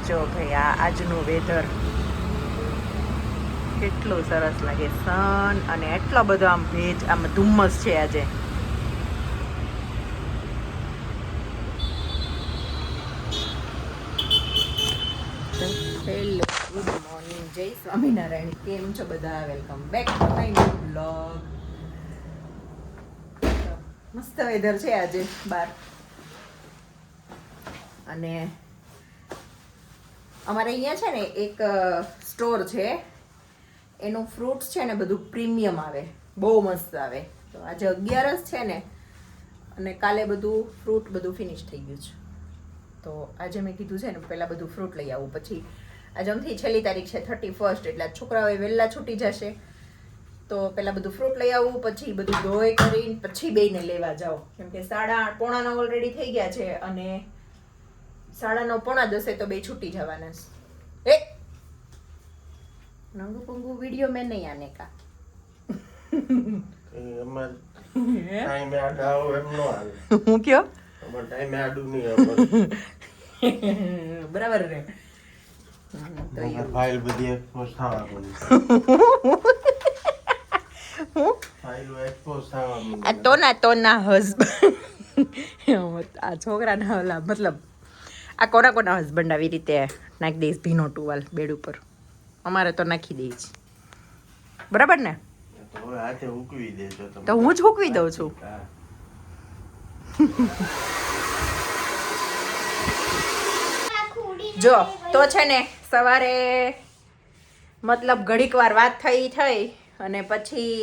જો ભાઈ આ આજનું વેધર કેટલું સરસ લાગે. સન અને એટલો બધો આમ ભેજ, આમ ધુમ્મસ છે આજે. હેલો, ગુડ મોર્નિંગ, જય સ્વામિનારાયણ. કેમ છો બધા? Welcome back to my new blog. મસ્ત વેધર છે આજે બહાર. અને અમારે અહીંયા છે ને એક સ્ટોર છે, એનું ફ્રૂટ્સ છે ને બધું પ્રીમિયમ આવે, બહુ મસ્ત આવે. તો આજે 11 છે ને, અને કાલે બધું ફ્રૂટ બધું ફિનિશ થઈ ગયું છે. તો આજે મેં કીધું છે ને પહેલાં બધું ફ્રૂટ લઈ આવું, પછી આજે અમથી છેલ્લી તારીખ છે 31st, એટલે છોકરાઓ વહેલા છૂટી જશે. તો પહેલાં બધું ફ્રૂટ લઈ આવું, પછી બધું ધોઈ કરીને પછી બેયને લેવા જાઓ, કેમ કે 8:30 ઓલરેડી થઈ ગયા છે, અને 9:30 પોણા 10 તો બે છૂટી જવાના છે. નંગુ પંગુ વિડીયો મેં નહીં આને કા હું કયો બરાબર ને. ફાઇલ બધી એક્સપોઝ થવા માંડી. ફાઇલ એક્સપોઝ થવા માંડી. આ તોના હસબન્ડ આ છોકરાના ઓલા મતલબ આ કોના હસબન્ડ આવી રીતે નાખી દઈશ ભીનો ટુવાલ બેડ ઉપર. અમારે તો નાખી દઈશ, બરાબર ને? તો હવે હાથે ઉકવી દેજો તમે. તો હું જ ઉકવી દઉં છું. જો તો છે ને સવારે મતલબ ઘડીક વાર વાત થઈ અને પછી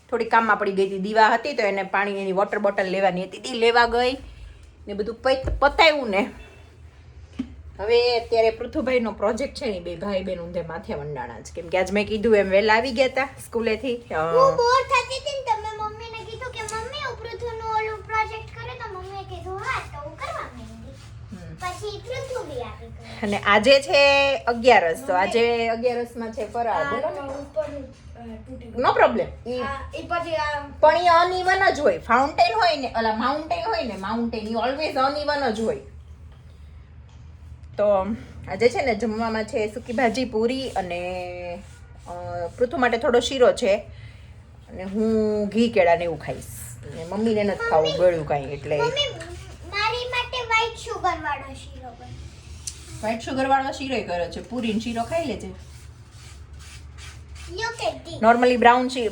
થોડી કામમાં પડી ગઈ હતી. દીવા હતી તો એને પાણી, એની વોટર બોટલ લેવાની હતી, તે લેવા ગઈ ને બધું પતાવ્યું ને. હવે અત્યારે પૃથુભાઈનો પ્રોજેક્ટ છે ને, બે ભાઈ બેન ઊંધે માથે મંડાણા છે, કેમ કે આજ મેં કીધું એમ વહેલા આવી ગયા હતા સ્કૂલેથી. હું બોર થતી હતી ને, તમે મમ્મીને કીધું કે મમ્મી હું પૃથુનું ઓલું પ્રોજેક્ટ કરે, તો મમ્મીએ કીધું હા, તો હું કરવા માંડી. પછી પૃથુ બી આવી ગઈ. અને આજે છે 11, તો આજે 11 માં છે ફરાળ. નો પ્રોબ્લેમ. પણ એ અનઇવન જ હોય. ફાઉન્ટેન હોય ને, ઓલા માઉન્ટેન હોય ને, માઉન્ટેન એ ઓલવેઝ અનઇવન જ હોય. તો આજે છે ને જમવામાં છે સૂકી ભાજી, પૂરી, અને પૃથુ માટે થોડો શીરો છે, અને હું ઘી કેળા ને એવું ખાઈશ. અને મમ્મીને નથી ખાવું ગળ્યું કાંઈ, એટલે મમ્મી મારી માટે વ્હાઈટ શુગર વાળો શીરો બન. વ્હાઈટ શુગર વાળો શીરો કરે છે. પૂરી શીરો ખાઈ લેજે. Look at this. Normally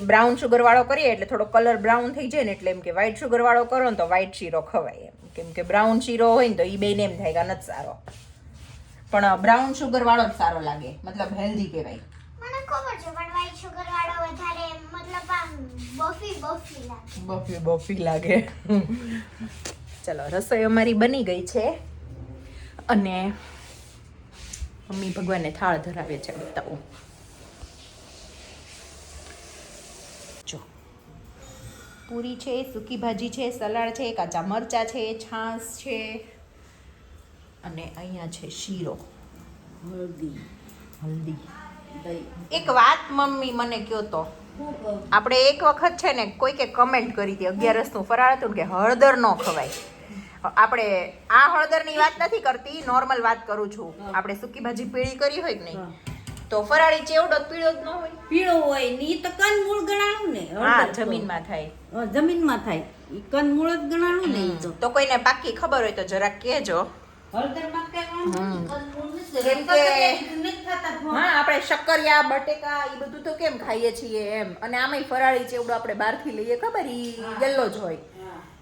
brown sugar વાળો કરીએ એટલે થોડો કલર બ્રાઉન થઈ જાય ને, એટલે એમ કે વ્હાઈટ શુગર વાળો કરો ને તો વ્હાઈટ શીરો ખવાય એમ, કેમ કે બ્રાઉન શીરો હોય ને તો એ બેને એમ થાય કે નથી સારો. પણ બ્રાઉન શુગર વાળો જ સારો લાગે, મતલબ હેલ્ધી કહેવાય. મને ખબર છે, પણ વ્હાઈટ શુગર વાળો વધારે મતલબ આમ બફી લાગે. બફી લાગે. ચલો, રસોઈ અમારી બની ગઈ છે, અને મમ્મી ભગવાનને થાળ ધરાવે છે. બતાવું જો, પૂરી છે, સૂકી ભાજી છે, સલાડ છે, કાચા મરચાં છે, છાશ છે, અને અહીંયા છે શીરો, હલ્દી. એક વાત મમ્મી મને કહો તો, આપણે એક વખત છે ને કોઈકે કમેન્ટ કરી હતી 11નું ફરાળ હતું ને કે હળદર ન ખવાય. આપણે આ હળદરની વાત નથી કરતી, નોર્મલ વાત કરું છું. આપણે સૂકી ભાજી પીળી કરી હોય કે નહીં, તો ફરાળી ચેવડો પીળો જ ન હોય? પીળો હોય ને ઈ તો કંદમૂળ ગણાણું ને. હા, જમીનમાં થાય. જમીનમાં થાય ઈ કંદમૂળ જ ગણાણું ને ઈ તો કોઈને પાકી ખબર હોય તો જરાક કહેજો. હળદરમાં કઈ વાંધો નહીં, કંદમૂળ નથી. કેમ કે નથી થતા હા, આપણે શક્કરિયા, બટેકા એ બધું તો કેમ ખાઈએ છીએ એમ, અને આમાંય ફરાળી ચેવડો આપણે બહારથી લઈએ, ખબર ઈ યલો જ હોય,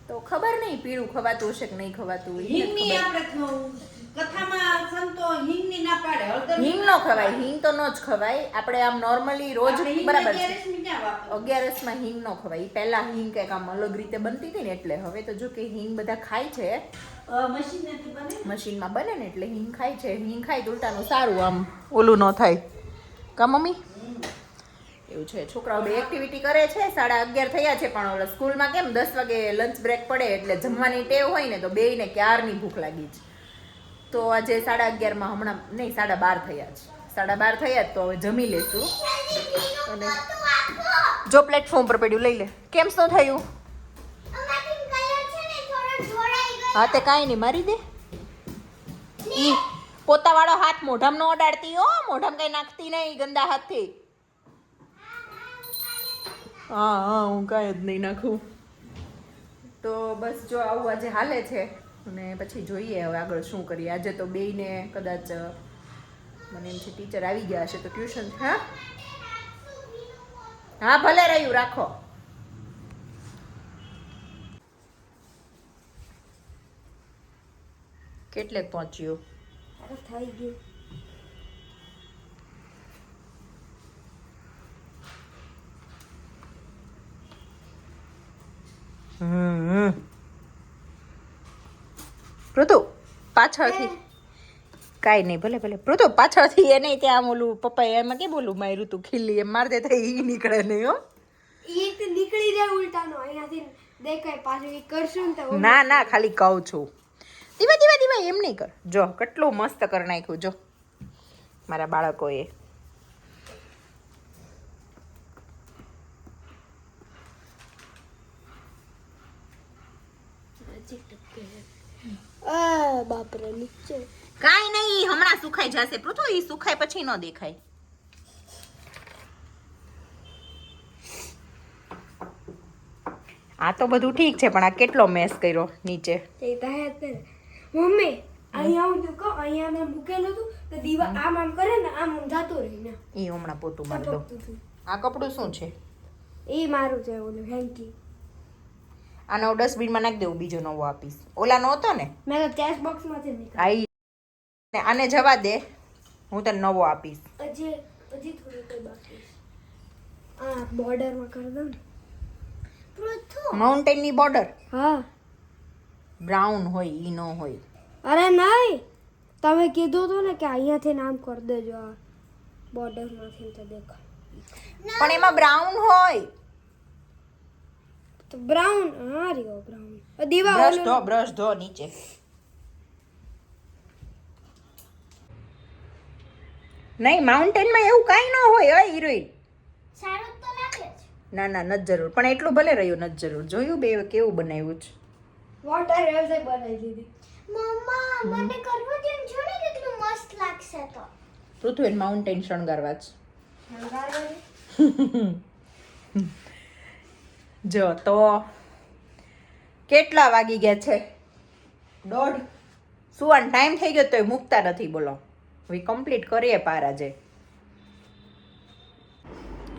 તો ખબર નહીં પીળું ખવાતું હશે કે નહીં ખવાતું. હિંગની આપણે કથામાં સંતો હિંગની ના પાડે, હળદર હિંગ નો ખવાય, હિંગ તો નો જ ખવાય. આપણે આમ નોર્મલી રોજ બરાબર છે. 11માં હિંગ નો ખવાય. પહેલા હિંગ કંઈક આમ અલગ રીતે બનતી હતી ને, એટલે હવે તો જો કે હિંગ બધા ખાય છે, મશીનમાં બને ને, એટલે હિંગ ખાય છે. હિંગ ખાય તો ઉલટાનું સારું, આમ ઓલું ન થાય. કા મમ્મી? એવું છે. છોકરાઓ બે એક્ટિવિટી કરે છે. 11:30 થયા છે, પણ ઓલા સ્કૂલમાં કેમ 10 વાગે લંચ બ્રેક પડે એટલે જમવાની ટેવ હોય ને, તો બેયને ક્યારની ભૂખ લાગી છે. તો આજે 11:30માં હમણાં નહીં, 12:30 થયા છે. 12:30 થયા તો હવે જમી લેશું. અને જો પ્લેટફોર્મ પર પડ્યું લઈ લે. કેમ શું થયું? અમારી કલર છે ને થોડો ઢોળાઈ ગયો. હા, તે કાંઈ નહીં, મારી દે. ઈ પોતાવાળો હાથ મોઢામાં ન અડાડતી હો, મોઢામાં કઈ નાખતી નહીં ગંદા હાથથી. હા હું કાંઈ જ નહીં નાખું. તો બસ જો આવું આજે હાલે છે અને પછી જોઈએ હવે આગળ શું કરીએ. આજે તો બેયને કદાચ મને એમ છે ટીચર આવી ગયા હશે તો ટ્યુશન. હા હા ભલે રહ્યું, રાખો. કેટલે પહોંચ્યું? થઈ ગયું. પૃથુ પાછળથી કાંઈ નહીં, ભલે ભલે પૃથુ પાછળથી એ નહીં ત્યાં ઓલું પપ્પાએ એમાં કેમ બોલું માર્યું તું ખીલી એમ માર દે તો ઈ નીકળે નહીં હો. ઈ તો નીકળી જાય ઉલટાનો, અહીંયાથી દેખાય પાછું. ઈ કરશું ને તો ના ના ખાલી કહું છું. દીવા દીવા દીવા એમ નહીં કર. જો કેટલું મસ્ત કરી નાખ્યું જો મારા બાળકોએ. બાપરે નીચે કાંઈ નહીં, હમણાં સુખાઈ જશે પૃથુ. ઈ સુખાય પછી ન દેખાય. આ તો બધું ઠીક છે પણ આ કેટલો મેસ કર્યો નીચે. તે તાહે તે મમ્મી અહીંયા હું જો કહું, અહીંયા મેં મૂકેલું હતું તો દીવા આમ આમ કરે ને આમ આમ જાતો રહી ને ઈ હમણાં પોતું મારી દો. આ કપડું શું છે? એ મારું છે ઓલું હેન્કી. આને હું ડસ્ટબિનમાં નાખી દેવું, બીજો નવો આપીશ. ઓલા નો હતો ને મેં તો કેશ બોક્સ માંથી નીકળી. આને જવા દે, હું તને નવો આપીશ. હજી થોડું કોઈ બાકી આ બોર્ડરમાં કરી દઉં ને. માઉન્ટેન ની બોર્ડર હા બ્રાઉન હોય, ઈ નો હોય. અરે નહીં, તમે કીધું હતું ને કે અહીંયાથી નામ કરી દેજો આ બોર્ડરમાંથી તો દેખાય. પણ એમાં બ્રાઉન હોય. તો બ્રાઉન હા રહ્યો બ્રાઉન. દીવા બ્રશ ધો નીચે. નહીં માઉન્ટેનમાં એવું કાંઈ ન હોય હો હિરોઈન. સારું તો લાગે છે. ના ના નથી જરૂર, પણ એટલું ભલે રહ્યું નથી જરૂર. જોયું બે કેવું બનાવ્યું છે. વોટર રેલ્વે બનાવી દીધી. મમ્મા મને કરવો તેમ જો ને કેટલું મસ્ત લાગશે તો. પૃથ્વી માઉન્ટેન શણગારવા છે. જો તો કેટલા વાગી ગયા છે? 1:30. સુવાનો ટાઈમ થઈ ગયો તોય મૂકતા નથી. બોલો હવે કમ્પ્લીટ કરીએ પાર આજે.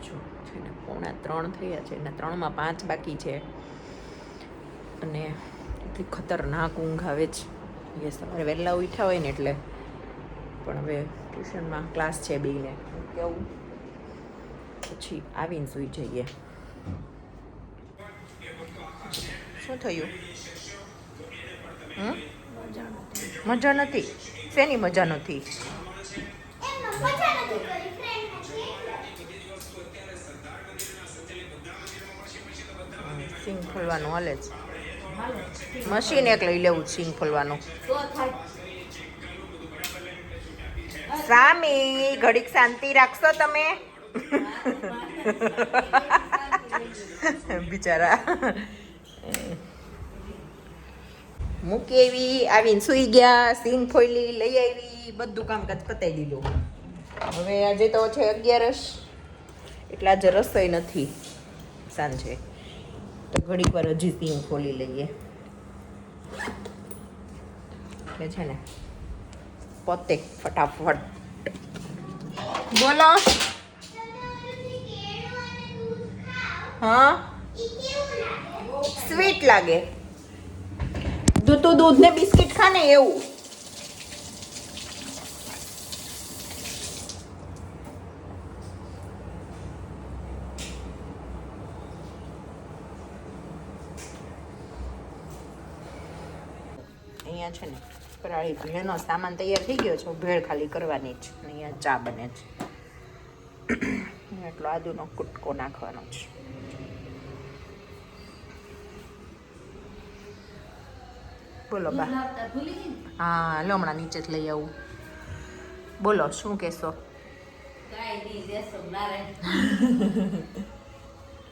જો છે ને 2:45 થયા છે ને 3માં 5 બાકી છે અને એટલી ખતરનાક ઊંઘ આવે છે. એ સવારે વહેલા ઉઠ્યા હોય ને એટલે. પણ હવે ટ્યુશનમાં ક્લાસ છે બેયને, કેવું પછી આવીને સૂઈ જઈએ. શું થયું? મજા નથી? શેની મજા નથી? સિંગ ફોલવાનું હાલે છે. મશીન એક લઈ લેવું સિંગ ફોલવાનું. સામી ઘડીક શાંતિ રાખશો તમે? બિચારા મૂકી આવી, આવીને સૂઈ ગયા, સિંગ ફોઈલી લઈ આવી, બધું કામકાજ પતાવી દીધું. હવે આજે તો છે 11 એટલે આજે રસોઈ નથી સાંજે, તો ઘડીક વાર હજી સિંગ ફોલી લઈએ. એટલે છે ને પોતે ફટાફટ બોલો. હા સ્વીટ લાગે. તું દૂધ ને બિસ્કિટ ખા ને એવું. અહીંયા છે ને ફરાળી ભેળનો સામાન તૈયાર થઈ ગયો છે. ભેળ ખાલી કરવાની જ. અહીંયા ચા બને છે. એટલો આદુનો કુટકો નાખવાનો છે. બોલો બા. હા લો હમણાં નીચે જ લઈ આવું. બોલો શું કહેશો?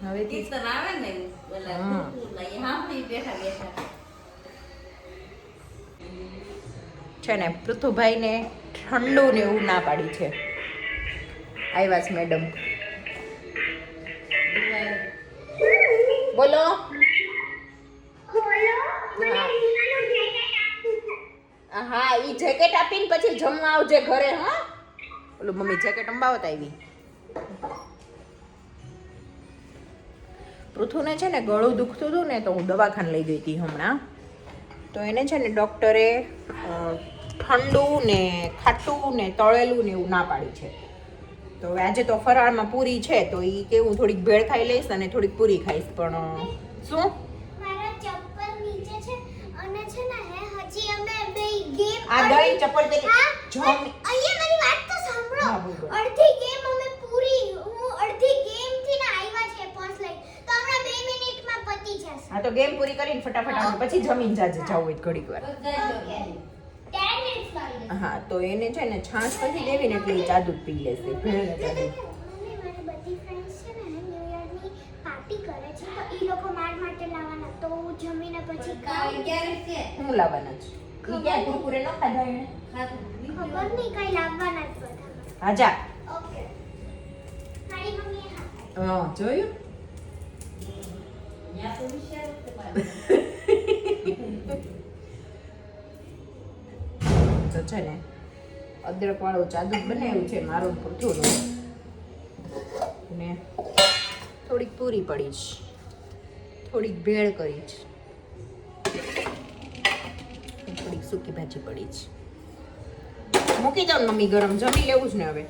હવે છે ને પૃથુભાઈને ઠંડુ ને એવું ના પાડી છે. આવ્યા છે મેડમ. બોલો. હા ઈ જેકેટ આપીને પછી જમવા આવજે ઘરે. હા ઓલું મમ્મી જેકેટ અંબાવત આવી. પૃથુને છે ને ગળું દુખતું હતું ને તો હું દવાખાને લઈ ગઈ હતી હમણાં. તો એને છે ને ડૉક્ટરે ઠંડુ ને ખાટું ને તળેલું ને એવું ના પાડી છે. તો હવે આજે તો ફરાળમાં પૂરી છે તો એ કે હું થોડીક ભેળ ખાઈ લઈશ અને થોડીક પૂરી ખાઈશ. પણ શું મારા ચપ્પલ નીચે છે અને છે ને હજી અમે બે ગેમ આ દહીં ચપ્પલ તે જમ અહીંયા મારી વાત તો સાંભળો. હા, બોલ, બોલ. અડધી ગેમ અમે પૂરી હું અડધી ગેમ થી ને આવ્યા છે પર્સ લઈ તો હમણાં 2 મિનિટમાં પતી જશે. હા તો ગેમ પૂરી કરીને ફટાફટ આવે પછી જમીન જાજે જાવ હોય ઘડીક વાર. ઓકે 10 મિનિટ્સ લાગી. હા તો એને છે ને છાશ પછી દેવી ને એટલે ઈ જાદુ જ પી લેશે. ભેળ ને જાદુ. મમ્મી મારી બધી ફ્રેન્ડ્સ છે ને ન્યુ યર ની પાર્ટી કરે છે તો ઈ લોકો માર માટે લાવવાના તો હું જમીને પછી ખાઉં. ક્યારે છે હું લાવવાના છે ઈ ક્યાં કુરકુરે ન ખાધા એને. ખબર નહીં કઈ લાવવાના જ બધા. હા જા. ઓકે મારી મમ્મી હા જોયું. ત્યાં તો વિચાર તો છે ને અદરક વાળું ચાદુ બનાવ્યું છે મારું પૃથુનું. ને થોડીક પૂરી પડી છે, થોડીક ભેળ કરી છે, થોડીક સૂકી ભાજી પડી છે. મૂકી દો ને મમ્મી ગરમ જમી લેવું જ ને હવે.